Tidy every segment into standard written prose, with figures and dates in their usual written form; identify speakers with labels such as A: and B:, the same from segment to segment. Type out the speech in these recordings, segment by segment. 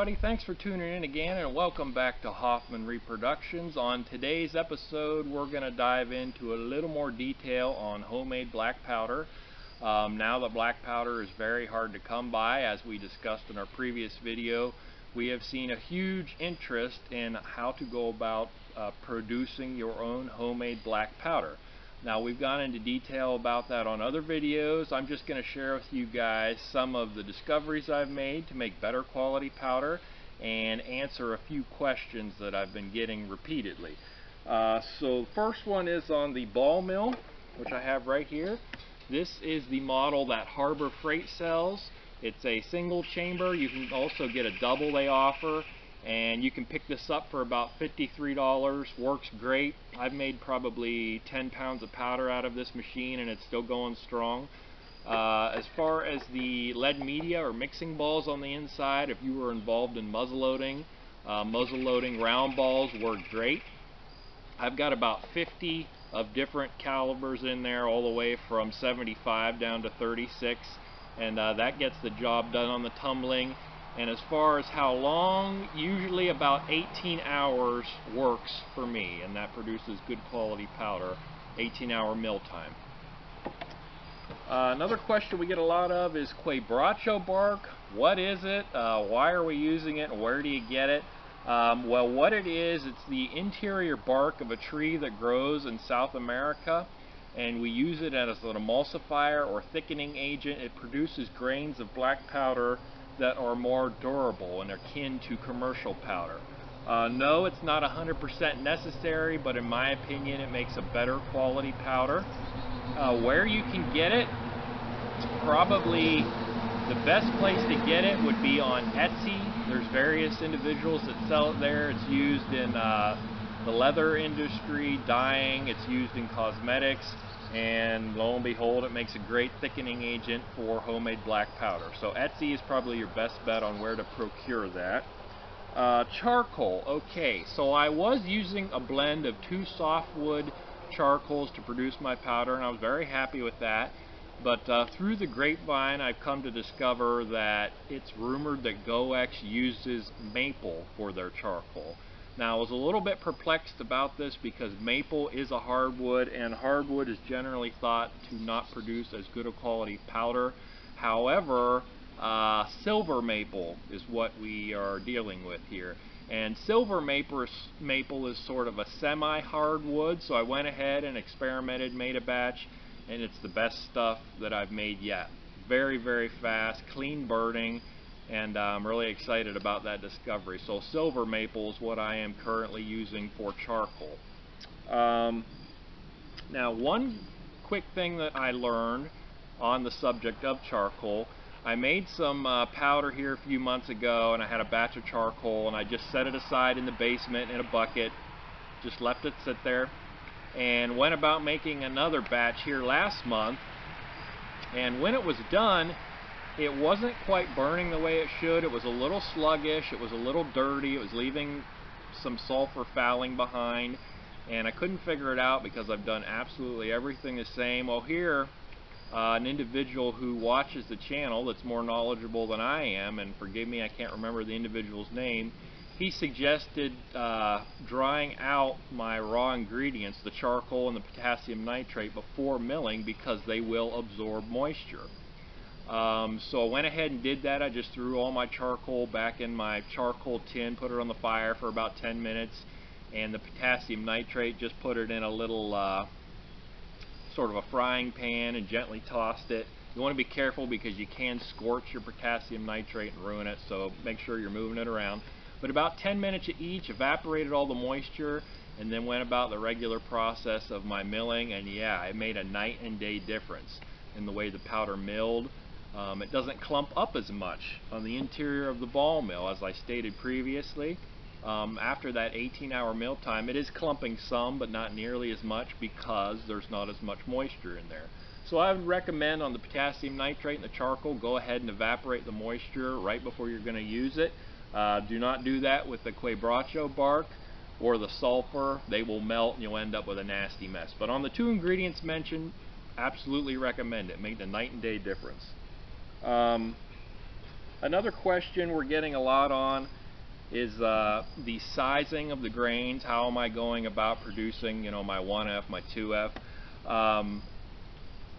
A: everybody, thanks for tuning in again and welcome back to Hoffman Reproductions. On today's episode we're going to dive into a little more detail on homemade black powder. Now that black powder is very hard to come by, as we discussed in our previous video, we have seen a huge interest in how to go about producing your own homemade black powder. Now, we've gone into detail about that on other videos. I'm just going to share with you guys some of the discoveries I've made to make better quality powder and answer a few questions that I've been getting repeatedly. So the first one is on the ball mill, which I have right here. This is the model that Harbor Freight sells. It's a single chamber. You can also get a double they offer, and you can pick this up for about $53. Works great. I've made probably 10 pounds of powder out of this machine and it's still going strong. As far as the lead media or mixing balls on the inside, if you were involved in muzzleloading round balls work great. I've got about 50 of different calibers in there, all the way from 75 down to 36, and that gets the job done on the tumbling. And as far as how long, usually about 18 hours works for me, and that produces good quality powder. 18-hour mill time. Another question we get a lot of is quebracho bark. What is it? Why are we using it? And where do you get it? Well, what it is, it's the interior bark of a tree that grows in South America, and we use it as an emulsifier or thickening agent. It produces grains of black powder that are more durable and akin to commercial powder. No, it's not 100% necessary, but in my opinion it makes a better quality powder. Where you can get it, probably the best place to get it would be on Etsy. There's various individuals that sell it there. It's used in the leather industry, dyeing, it's used in cosmetics, and lo and behold, it makes a great thickening agent for homemade black powder. So Etsy is probably your best bet on where to procure that. Charcoal. Okay, so I was using a blend of 2 softwood charcoals to produce my powder, and I was very happy with that. But through the grapevine, I've come to discover that it's rumored that GoEx uses maple for their charcoal. Now, I was a little bit perplexed about this because maple is a hardwood, and hardwood is generally thought to not produce as good a quality powder. However, silver maple is what we are dealing with here. And silver maple is sort of a semi-hardwood, so I went ahead and experimented, made a batch, and it's the best stuff that I've made yet. Very, very fast, clean burning, and I'm really excited about that discovery. So silver maple is what I am currently using for charcoal. Now, one quick thing that I learned on the subject of charcoal, I made some powder here a few months ago, and I had a batch of charcoal, and I just set it aside in the basement in a bucket, just left it sit there, and went about making another batch here last month. And when it was done, it wasn't quite burning the way it should. It was a little sluggish, it was a little dirty, it was leaving some sulfur fouling behind, and I couldn't figure it out because I've done absolutely everything the same. Well, here, an individual who watches the channel that's more knowledgeable than I am, and forgive me, I can't remember the individual's name, he suggested drying out my raw ingredients, the charcoal and the potassium nitrate, before milling because they will absorb moisture. So I went ahead and did that. I just threw all my charcoal back in my charcoal tin, put it on the fire for about 10 minutes, and the potassium nitrate, just put it in a little sort of a frying pan and gently tossed it. You want to be careful because you can scorch your potassium nitrate and ruin it, so make sure you're moving it around. But about 10 minutes each, evaporated all the moisture, and then went about the regular process of my milling, and yeah, it made a night and day difference in the way the powder milled. It doesn't clump up as much on the interior of the ball mill, as I stated previously. After that 18-hour mill time, it is clumping some, but not nearly as much because there's not as much moisture in there. So I would recommend on the potassium nitrate and the charcoal, go ahead and evaporate the moisture right before you're going to use it. Do not do that with the quebracho bark or the sulfur. They will melt and you'll end up with a nasty mess. But on the 2 ingredients mentioned, absolutely recommend it. Make a night and day difference. Another question we're getting a lot on is the sizing of the grains. How am I going about producing, my 1F, my 2F?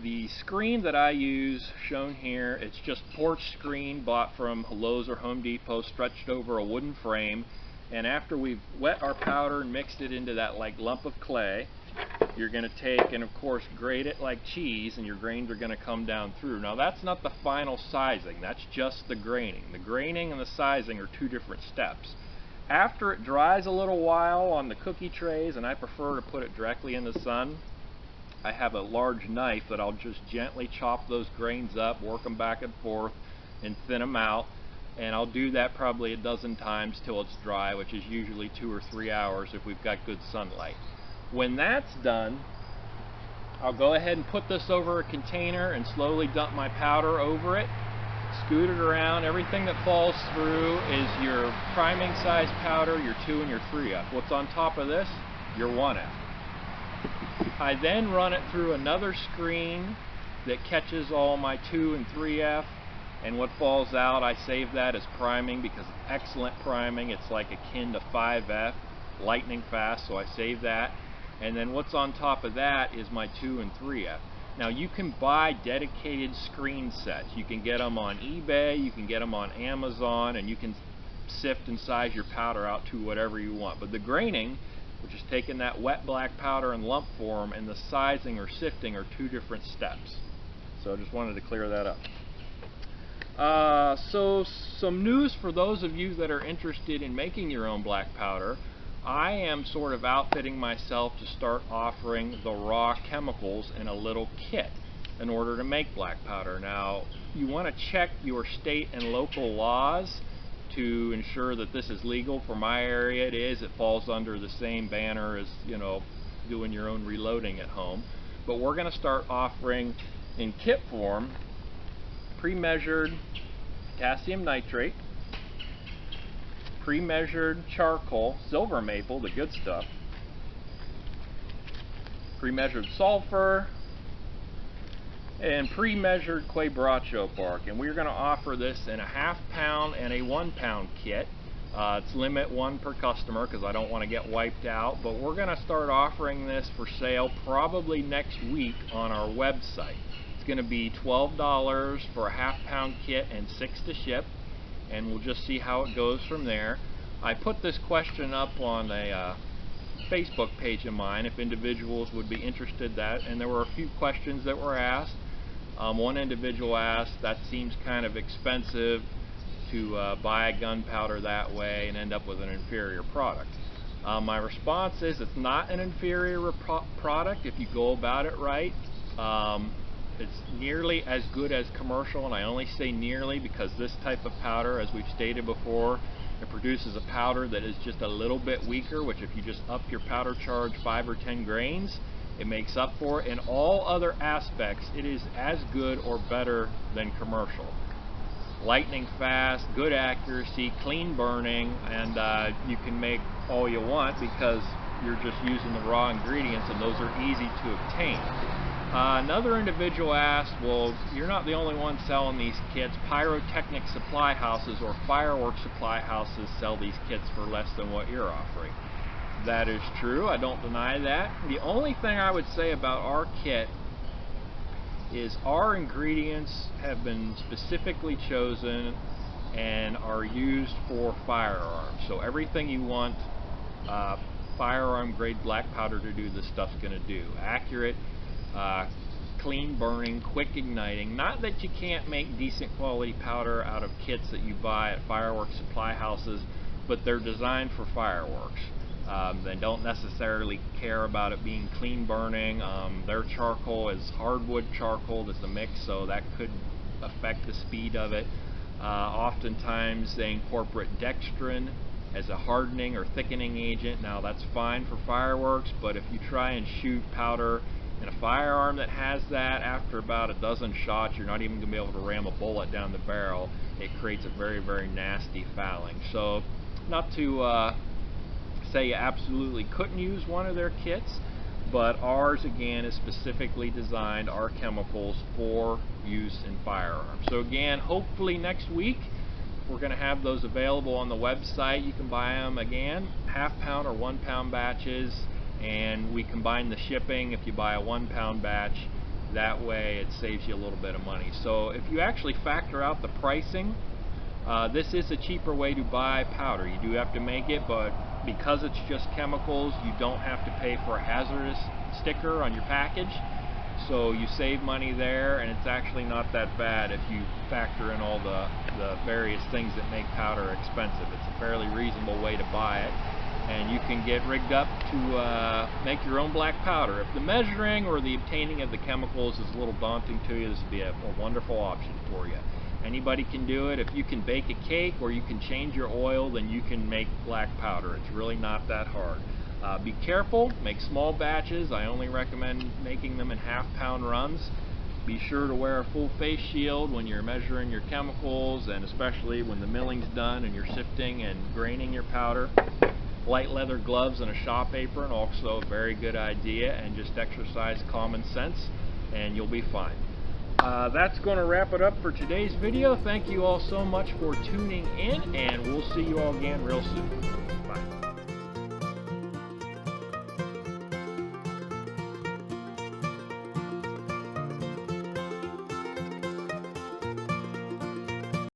A: The screen that I use, shown here, it's just porch screen bought from Lowe's or Home Depot, stretched over a wooden frame. And after we've wet our powder and mixed it into that like lump of clay, you're going to take and of course grate it like cheese, and your grains are going to come down through. Now that's not the final sizing, that's just the graining. The graining and the sizing are two different steps. After it dries a little while on the cookie trays, and I prefer to put it directly in the sun, I have a large knife that I'll just gently chop those grains up, work them back and forth, and thin them out. And I'll do that probably a dozen times till it's dry, which is usually 2 or 3 hours if we've got good sunlight. When that's done, I'll go ahead and put this over a container and slowly dump my powder over it, scoot it around. Everything that falls through is your priming size powder, your 2 and your 3F. What's on top of this? Your 1F. I then run it through another screen that catches all my 2 and 3F, and what falls out, I save that as priming because it's excellent priming. It's like akin to 5F, lightning fast, so I save that. And then what's on top of that is my 2 and 3F. Now you can buy dedicated screen sets. You can get them on eBay, you can get them on Amazon, and you can sift and size your powder out to whatever you want. But the graining, which is taking that wet black powder in lump form, and the sizing or sifting are two different steps. So I just wanted to clear that up. So some news for those of you that are interested in making your own black powder. I am sort of outfitting myself to start offering the raw chemicals in a little kit in order to make black powder. Now, you want to check your state and local laws to ensure that this is legal. For my area it is. It falls under the same banner as, doing your own reloading at home. But we're going to start offering in kit form pre-measured potassium nitrate, pre-measured charcoal, silver maple, the good stuff, pre-measured sulfur, and pre-measured quebracho bark. And we're going to offer this in a 1/2 pound and a 1 pound kit. It's limit 1 per customer because I don't want to get wiped out, but we're going to start offering this for sale probably next week on our website. It's going to be $12 for a 1/2 pound kit and 6 to ship, and we'll just see how it goes from there. I put this question up on a Facebook page of mine if individuals would be interested in that, and there were a few questions that were asked. One individual asked, that seems kind of expensive to buy gunpowder that way and end up with an inferior product. My response is it's not an inferior product if you go about it right. It's nearly as good as commercial, and I only say nearly because this type of powder, as we've stated before, it produces a powder that is just a little bit weaker, which if you just up your powder charge 5 or 10 grains, it makes up for it. In all other aspects, it is as good or better than commercial. Lightning fast, good accuracy, clean burning, and you can make all you want because you're just using the raw ingredients, and those are easy to obtain. Another individual asked, well, you're not the only one selling these kits. Pyrotechnic supply houses or fireworks supply houses sell these kits for less than what you're offering. That is true, I don't deny that. The only thing I would say about our kit is our ingredients have been specifically chosen and are used for firearms. So everything you want firearm grade black powder to do, this stuff's going to do. Accurate, clean burning, quick igniting. Not that you can't make decent quality powder out of kits that you buy at fireworks supply houses, but they're designed for fireworks. They don't necessarily care about it being clean burning. Their charcoal is hardwood charcoal that's a mix, so that could affect the speed of it. Oftentimes they incorporate dextrin as a hardening or thickening agent. Now that's fine for fireworks, but if you try and shoot powder in a firearm that has that, after about a dozen shots you're not even going to be able to ram a bullet down the barrel. It creates a very, very nasty fouling. So not to say you absolutely couldn't use one of their kits, but ours again is specifically designed, our chemicals, for use in firearms. So again, hopefully next week We're going to have those available on the website. You can buy them, again, half-pound or 1-pound batches, and we combine the shipping if you buy a 1-pound batch. That way it saves you a little bit of money. So if you actually factor out the pricing, this is a cheaper way to buy powder. You do have to make it, but because it's just chemicals, you don't have to pay for a hazardous sticker on your package. So you save money there, and it's actually not that bad if you factor in all the various things that make powder expensive. It's a fairly reasonable way to buy it, and you can get rigged up to make your own black powder. If the measuring or the obtaining of the chemicals is a little daunting to you, this would be a wonderful option for you. Anybody can do it. If you can bake a cake or you can change your oil, then you can make black powder. It's really not that hard. Be careful, make small batches. I only recommend making them in half-pound runs. Be sure to wear a full face shield when you're measuring your chemicals, and especially when the milling's done and you're sifting and graining your powder. Light leather gloves and a shop apron, also a very good idea, and just exercise common sense and you'll be fine. That's going to wrap it up for today's video. Thank you all so much for tuning in, and we'll see you all again real soon. Bye.